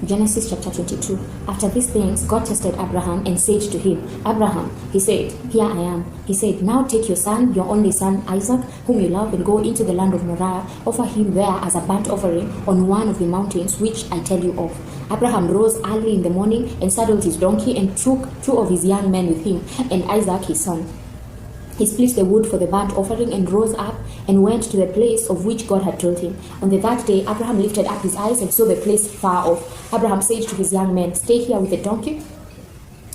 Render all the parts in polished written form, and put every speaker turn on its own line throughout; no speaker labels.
Genesis chapter 22. After these things, God tested Abraham and said to him, Abraham, he said, here I am. He said, now take your son, your only son, Isaac, whom you love, and go into the land of Moriah. Offer him there as a burnt offering on one of the mountains which I tell you of. Abraham rose early in the morning and saddled his donkey and took 2 of his young men with him and Isaac his son. He split the wood for the burnt offering and rose up and went to the place of which God had told him. On the third day, Abraham lifted up his eyes and saw the place far off. Abraham said to his young men, stay here with the donkey.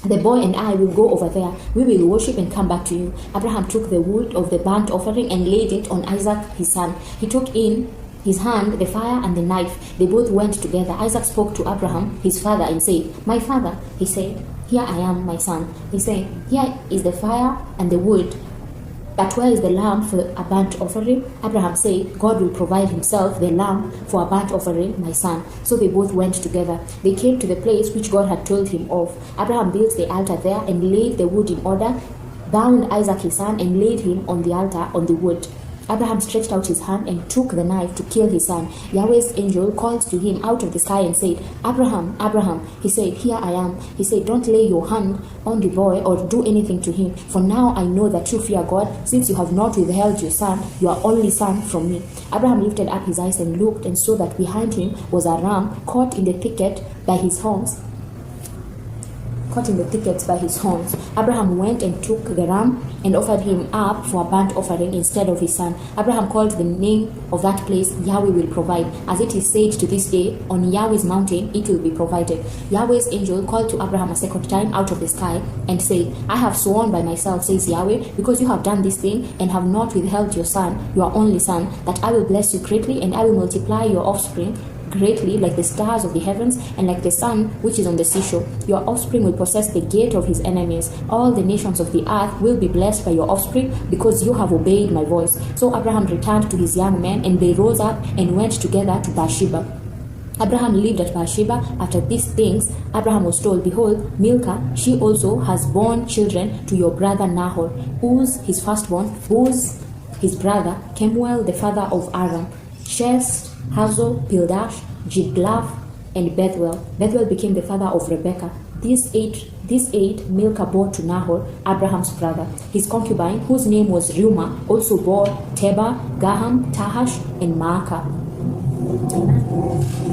The boy and I will go over there. We will worship and come back to you. Abraham took the wood of the burnt offering and laid it on Isaac his son. He took in his hand the fire and the knife. They both went together. Isaac spoke to Abraham, his father, and said, my father. He said, here I am, my son. He said, here is the fire and the wood, but where is the lamb for a burnt offering? Abraham said, God will provide himself the lamb for a burnt offering, my son. So they both went together. They came to the place which God had told him of. Abraham built the altar there and laid the wood in order, bound Isaac his son, and laid him on the altar on the wood. Abraham stretched out his hand and took the knife to kill his son. Yahweh's angel called to him out of the sky and said, Abraham, Abraham. He said, here I am. He said, don't lay your hand on the boy or do anything to him, for now I know that you fear God, since you have not withheld your son, your only son, from me. Abraham lifted up his eyes and looked and saw that behind him was a ram caught in the thicket by his horns. Abraham went and took the ram and offered him up for a burnt offering instead of his son. Abraham called the name of that place, Yahweh will provide. As it is said to this day, on Yahweh's mountain it will be provided. Yahweh's angel called to Abraham a second time out of the sky and said, I have sworn by myself, says Yahweh, because you have done this thing and have not withheld your son, your only son, that I will bless you greatly, and I will multiply your offspring greatly like the stars of the heavens and like the sun which is on the seashore. Your offspring will possess the gate of his enemies. All the nations of the earth will be blessed by your offspring, because you have obeyed my voice. So Abraham returned to his young men, and they rose up and went together to Beersheba. Abraham lived at Beersheba. After these things, Abraham was told, behold, Milcah, she also has borne children to your brother Nahor. Uz, his firstborn, Buz, his brother, Kemuel, the father of Aram, Shes, Hazo, Pildash, Jidlaph, and Bethuel. Bethuel became the father of Rebekah. These eight Milcah bore to Nahor, Abraham's brother. His concubine, whose name was Reumah, also bore Teba, Gaham, Tahash, and Maacah. Amen.